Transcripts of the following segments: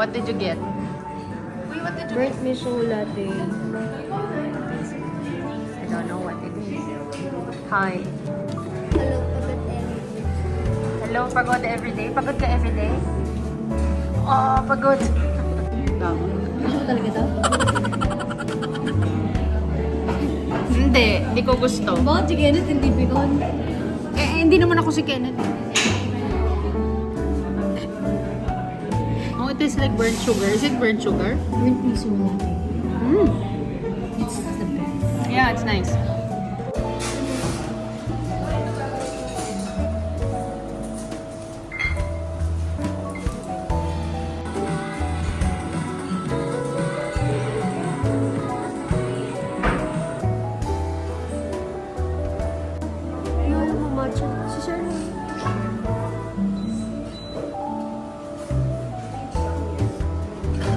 What did you get? Wait, what did you Burnt get? miso latte. I don't know what it is. Hi. Hello, pagod everyday. Hello, pagod everyday? Pagod ka everyday? Oh, pagod. Gusto mo talaga to? Hindi ko gusto. Bakit si Kenneth hindi bikon? Hindi naman ako si Kenneth. Oh, it tastes like burnt sugar. Is it burnt sugar? Burnt miso latte. Mm. It's the best. Yeah, it's nice. Alam mo, matcha. Si Sir na.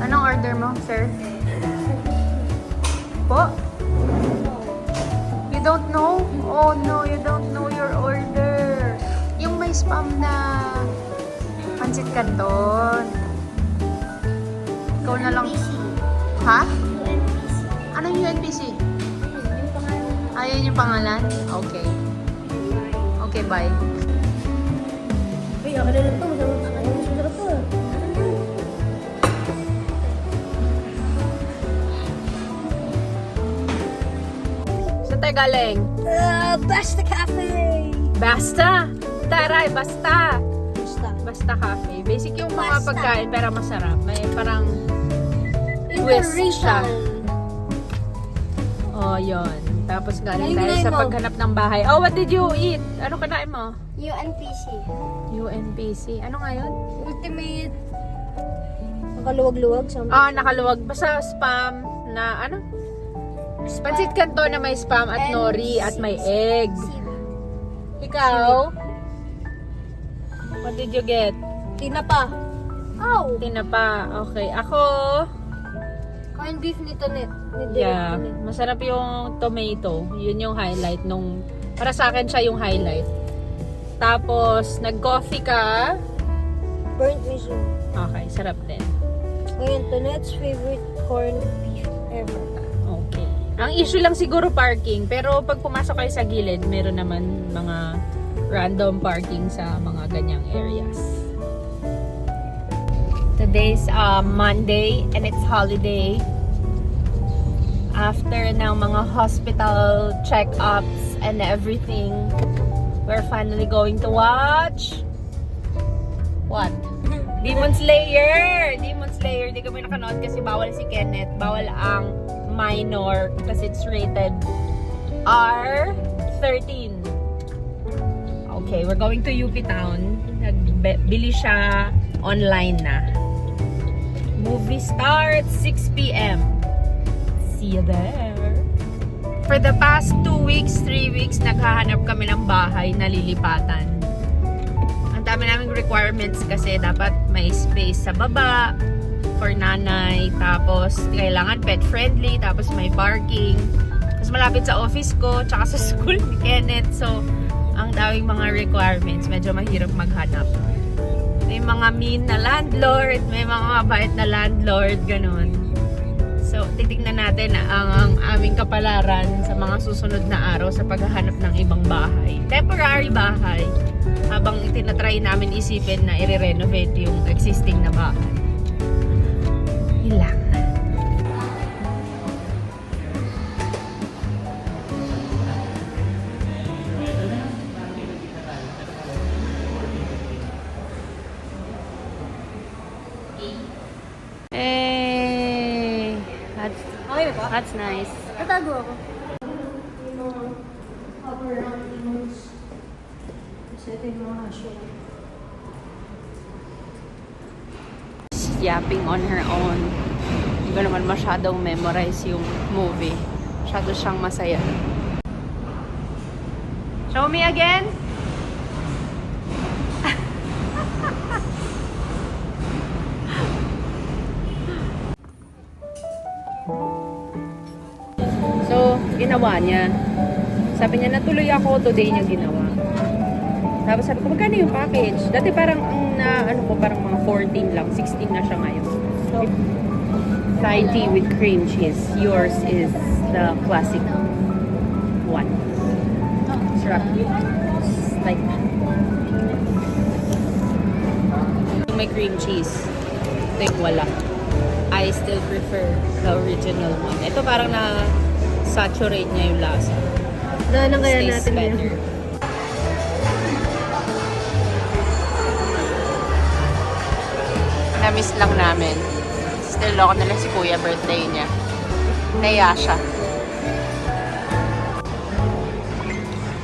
Anong order mo, sir? Po? You don't know? Oh no, you don't know your order. Yung may spam na pancit canton. Ikaw na lang. Ha? Anong UNPC? Ayun yung pangalan? Okay. Okay, bye. Uy, ako na lang to. Masarap to. Saan tayo galing? Basta Cafe! Basta! Taray, basta! Basta. Basta cafe. Basic yung mga Basta. pagkain pero masarap. May parang twist Interracial. siya. Oh, yun. Tapos galing Ano tayo kinain sa mo? paghanap ng bahay. Oh, what did you eat? Ano kinain mo? UNPC. UNPC. Ano nga yun? Ultimate. Nakaluwag-luwag. Ah, nakaluwag. Basta spam na ano? Pancit canton na may spam at nori at may egg. Ikaw? What did you get? Tinapa. Oh! Tinapa. Okay. Ako, Corned beef nito net. yeah. Masarap yung tomato. Yun yung highlight nung... Para sa akin siya yung highlight. Tapos, nag-coffee ka. Burnt miso. Okay, sarap din. Ngayon, Tonette's favorite corned beef ever. Okay. Ang issue lang siguro parking. Pero pag pumasok kayo sa gilid, meron naman mga random parking sa mga ganyang areas. Today's Monday and it's holiday. After ng mga hospital check-ups and everything, we're finally going to watch what? Demon Slayer! Demon Slayer. Hindi kami nakanood kasi bawal si Kenneth. Bawal ang minor kasi it's rated R13. Okay, we're going to UP Town. Nagbili siya online na. Movie starts 6 p.m. See you there. For the past 2 weeks, 3 weeks, naghahanap kami ng bahay na lilipatan. Ang dami naming requirements kasi dapat may space sa baba for nanay, tapos kailangan pet friendly, tapos may parking. Tapos malapit sa office ko, tsaka sa school ni Kenneth. So, ang daming mga requirements. Medyo mahirap maghanap. May mga mean na landlord, may mga mabait na landlord, ganun. So, titignan natin ang aming kapalaran sa mga susunod na araw sa paghahanap ng ibang bahay. Temporary bahay. Habang itinatry namin isipin na i-renovate yung existing na bahay. Yun lang. Hey! Okay ba? That's nice. Tatago ako. Yapping on her own. Hindi ko naman masyadong memorize yung movie. Masyado siyang masaya. Show me again? So, ginawa niya. Sabi niya, natuloy ako, today niya ginawa. Tapos sabi ko, magkano yung package? Dati parang, ang na, ano ko, parang mga 14 lang, 16 na siya ngayon. So, Thai tea with cream cheese. Yours is the classic one. Sarap. It's like may cream cheese. Ito yung wala. I still prefer the original one. Ito parang na-saturate niya yung lasa. daanan kaya Tastes natin better. yun. Na-miss lang namin. Still ako na lang si Kuya, birthday niya. Naya siya.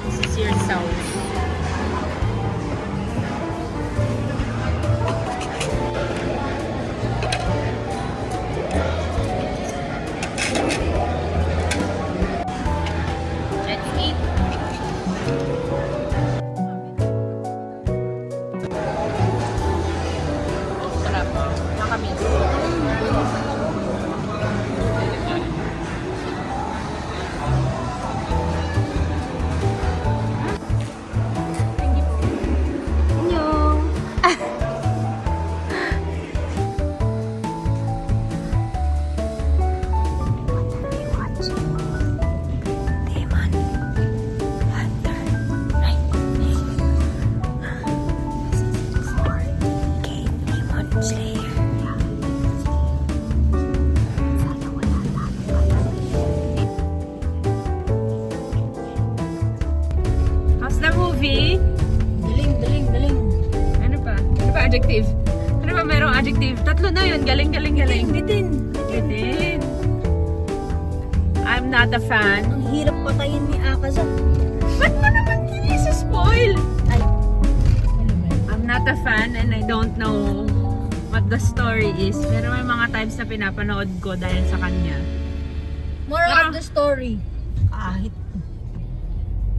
This is your sauce. Let's eat. Sarap. Nakamiss. Annyeong. How's the movie? Galing, galing, galing. Ano pa? Ano pa adjective? Ano ba merong adjective? Tatlo na yun. Galing, galing, galing. Bitin. Bitin. I'm not a fan. Ang hirap patayin ni Akaza. Ba't mo naman spoil? Ay. I'm not a fan and I don't know what the story is. Pero may mga times na pinapanood ko dahil sa kanya. Moral Pero- of the story. Kahit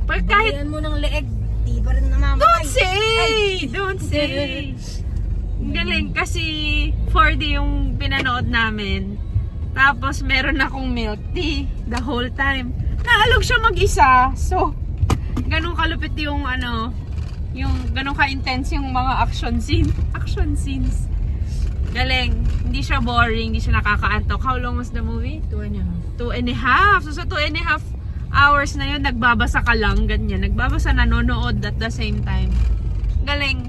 But kahit balian mo ng leeg, di pa rin namamatay. Don't say! Don't say! Ang galing kasi 4D yung pinanood namin. Tapos meron akong milk tea the whole time. Naalog siya mag-isa. So, ganun kalupit yung yung ganun ka-intense yung mga action scenes. Galing. Hindi siya boring, hindi siya nakakaantok. How long was the movie? 2.5. So sa 2.5 hours na yun, nagbabasa ka lang, ganyan. Nagbabasa, nanonood at the same time. Galing.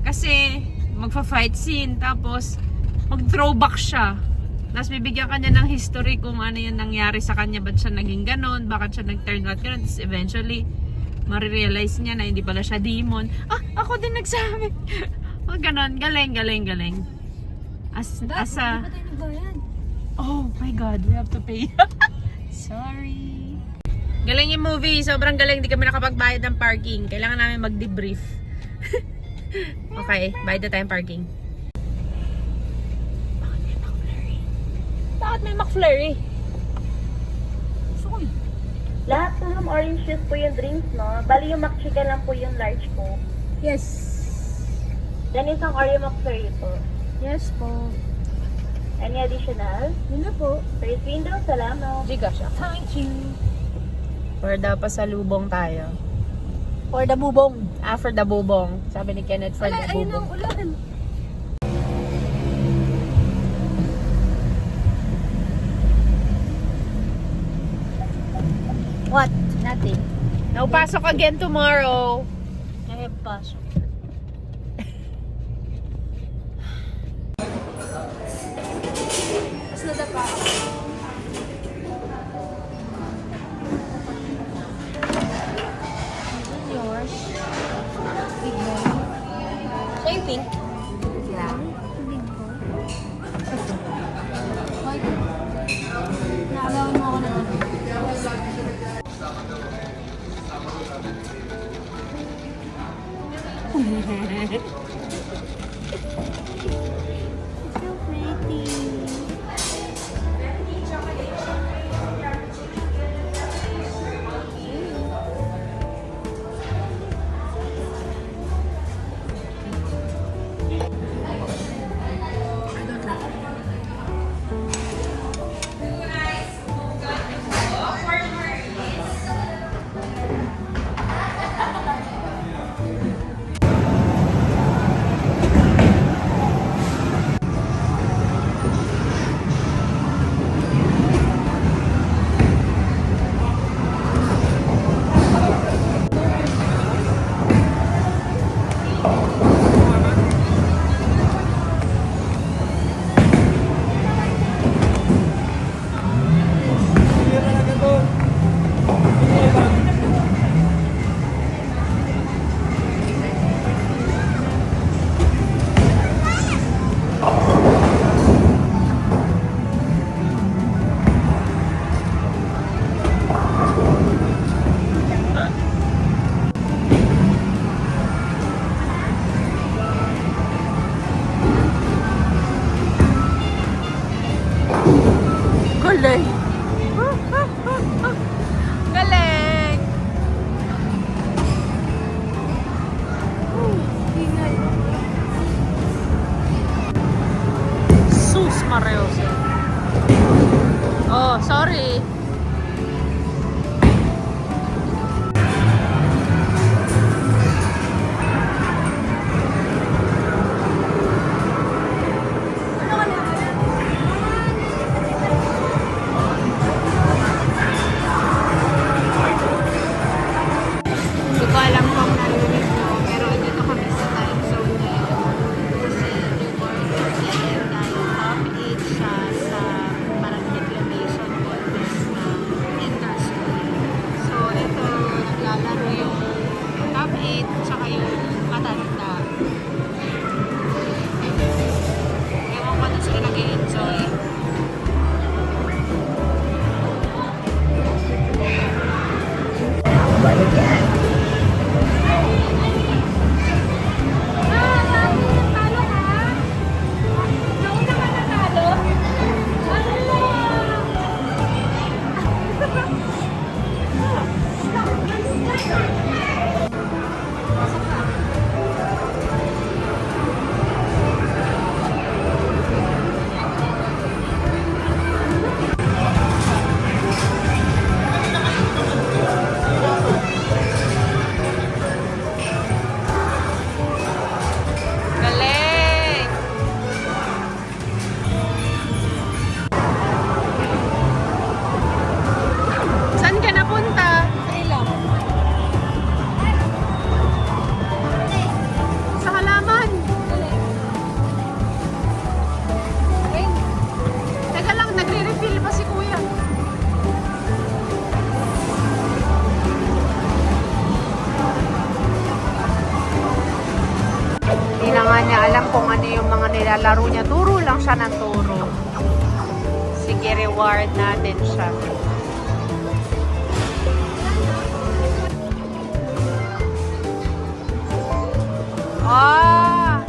Kasi, magfa-fight scene, tapos, mag-throwback siya. Tapos, bibigyan ka niya ng history kung ano yung nangyari sa kanya, ba't siya naging ganon, bakit siya nag-turn out ganon. Tapos, eventually, marirealize niya na hindi pala siya demon. Ako din nagsabi. Ganon. Galing, galing, galing. As a... Oh my God, we have to pay. Sorry. Galing yung movie. Sobrang galing. Hindi kami nakapagbayad ng parking. Kailangan namin mag-debrief. Okay, bayad na tayong parking. Bakit may McFlurry? Lahat po ng orange juice po yung drinks, no? Bali yung McChicken lang po yung large po. Yes. Then isang Oreo McFlurry po. Yes po. Any additional? Yun na po. First window, salamat. Gcash ako. Thank you. Or daw pasalubong tayo. For the bubong. For the bubong. Sabi ni Kenneth, for the Ayun bubong. ang ulan. What? Nothing. No, pasok again tomorrow. I have pasok. Mas nadapa ako. Yours. Big boy. So yung pink? Yeah. Big boy. White. Naalawan mo ako ng ano. So pretty. Marioso. Oh, sorry. Hindi ko alam kung narinig mo, pero dito kami sa time zone ngayon. Kasi reward yan dahil top 8 siya sa parang declamation contest ng inter-school. So, ito, naglalaro yung top 8 tsaka yung matanda. Ewan ko na sila nag-enjoy. Galing! Saan ka napunta? Sa halaman. Teka lang, nagre-refill pa si kuya. Hindi na nga niya alam kung ano yung mga nilalaro niya. Turo lang siya ng turo. Sige, reward natin siya. Ah!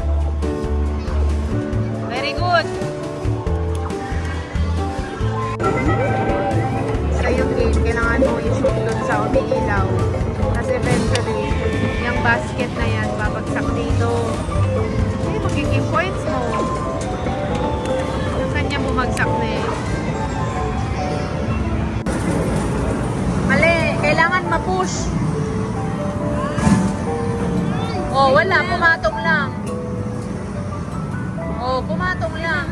Very good. So yung game, kailangan mo i-shoot dun sa umiilaw. Kasi eventually, yung basket na yan, babagsak dito. Ay, magiging points mo. Yung kanya bumagsak na eh. Mali, kailangan ma-push. Oh, wala, pumatong lang. Oh, pumatong lang.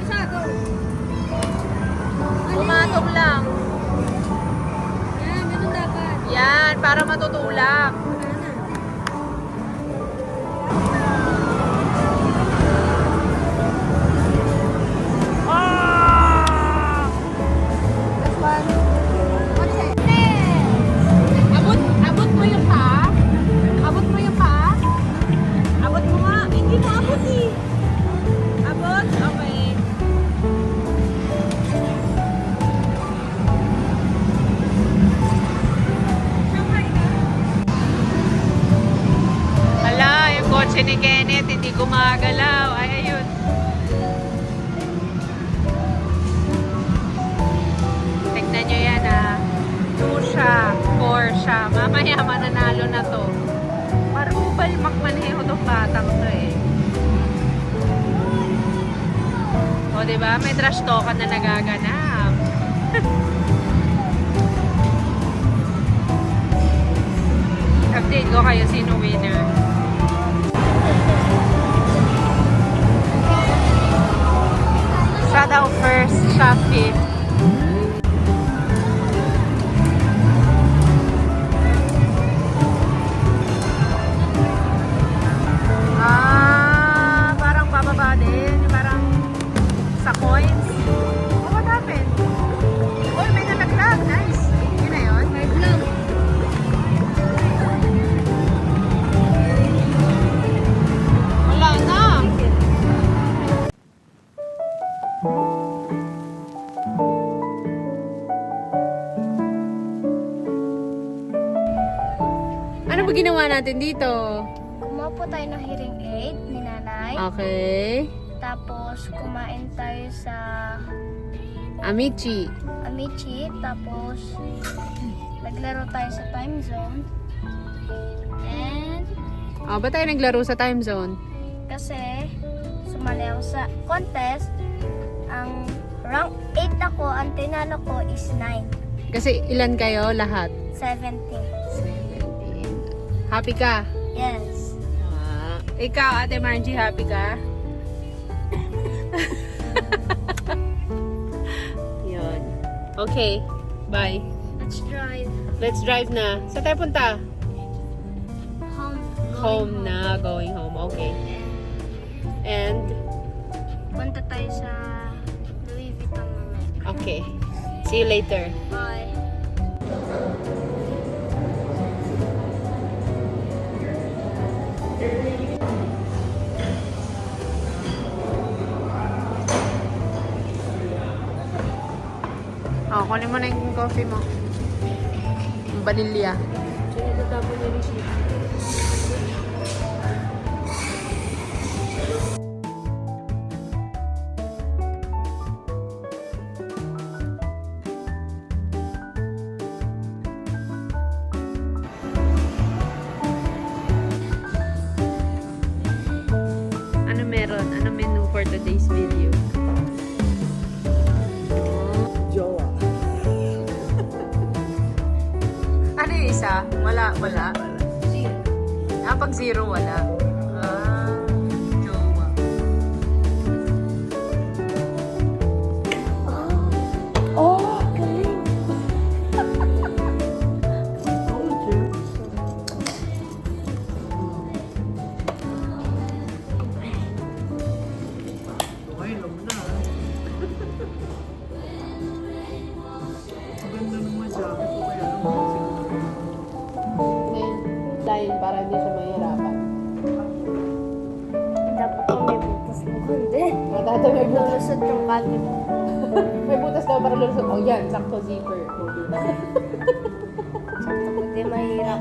Pumatong lang. Yan, ganun dapat. Yan, para matutulak. Ah! Abot mo yung pa? Abot mo yung pa? Abot mo nga. Hindi mo abot eh. Abot? Okay. Hala, yung kotse ni Kenneth hindi gumagalaw. Ay, ayun. Tignan nyo yan ah. 2 siya, 4 siya. Mamaya mananalo na to. Marubal makmaneho tong batang to eh. O diba? May trash talkan na nagaganap. Update ko kayo sino winner. Siya daw first, siya fifth. Ah, parang bababa din. Parang sa coins. Oh, what happened? Oh, may nalaglag. Nice. Yun na yun. Wala na. Ano ba ginawa natin dito? Kumuha po tayo ng hearing aid ni nanay. Okay. Tapos kumain tayo sa Amici. Amici. Tapos naglaro tayo sa time zone. And Ba't tayo naglaro sa time zone? kasi sumali ako sa contest Ang rank 8 ako, ang tinalo ko is 9. Kasi ilan kayo lahat? 17. 17. Happy ka? Yes. Ikaw, Ate Margie, happy ka? Yun. Okay. Bye. Let's drive Let's drive na. Saan tayo punta? home. Home na. Going home. Okay. And, Punta tayo sa Louis Vuitton mamaya. okay. See you later. Bye. Oh, kunin mo na yung coffee mo. Yung vanilla. Sino tapon yung receipt? Ano meron? Ano menu for today's video? Jowa. Ano yung isa? Wala. Zero. Pag zero, wala. Jowa. Oh, galing. Okay, alam mo na. Maganda naman jacket ko kaya naman siguro. Line para hindi siya mahirapan. Dapat ko may butas mo. Hindi. Matata may butas. Lulusot yung cabinet. May butas daw para lulusot. Oh, yan. Sakto zipper. Hindi mahirap.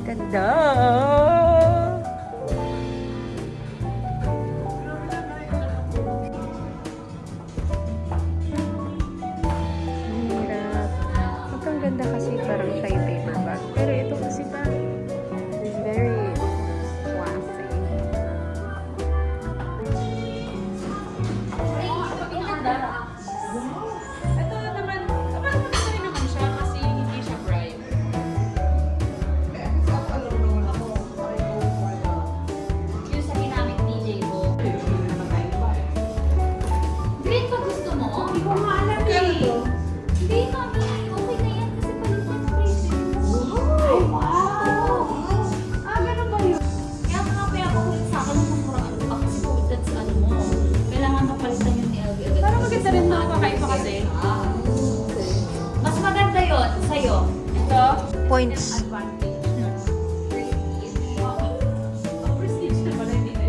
Ganda! Hirap. Ang ganda kasi parang siya yung paper bag. Pero ito kasi ba is very classy. Ito naman, parang maganda rin naman siya kasi hindi siya bright. Yung sa ginamit DJ ko. Green ba gusto mo? Hindi ko nga alam eh. Hindi, mami. Okay na yan kasi palit yan sa freezer mo. Ay, wow! Ganun ba yun? Kaya nga kulit sa akin kung muraan pa kasi kung that's ano mo. Kailangan mapalitan yung LV agad. Parang maganda rin mga kakaiba kasi. Mas maganda yun sa'yo. Ito. Points. Advantage. Prestige na pala, hindi na.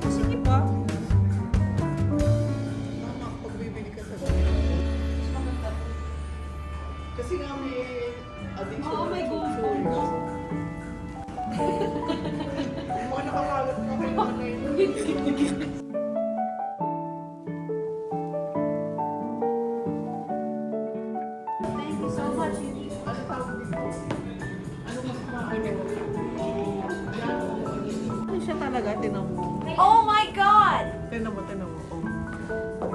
Sige pa. Mama, pag bibili ka sa ganito. Kasi nga may addiction. Oo, may gold. Yung mga nakakalat na kayo na yun. Thank you so much. Ano tawag dito? Ano mas kumain mo? Ano siya talaga, tinan mo. Oh my God! Tinan mo. Oh.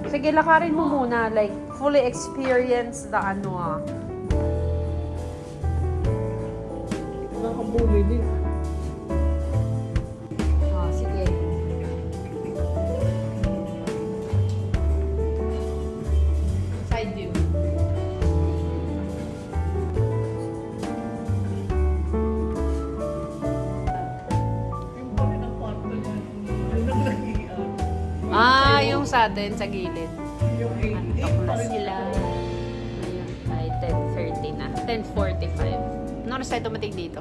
Sige, lakarin mo muna. Like, fully experience the ano Nakabumili. Oh, sige. Side view. Yung pa rin ang kwarto niya. sa atin sa gilid. Yung Antok na sila. Ngayon ay 10:30 na. 10:45. Ano oras tayo dumating dito?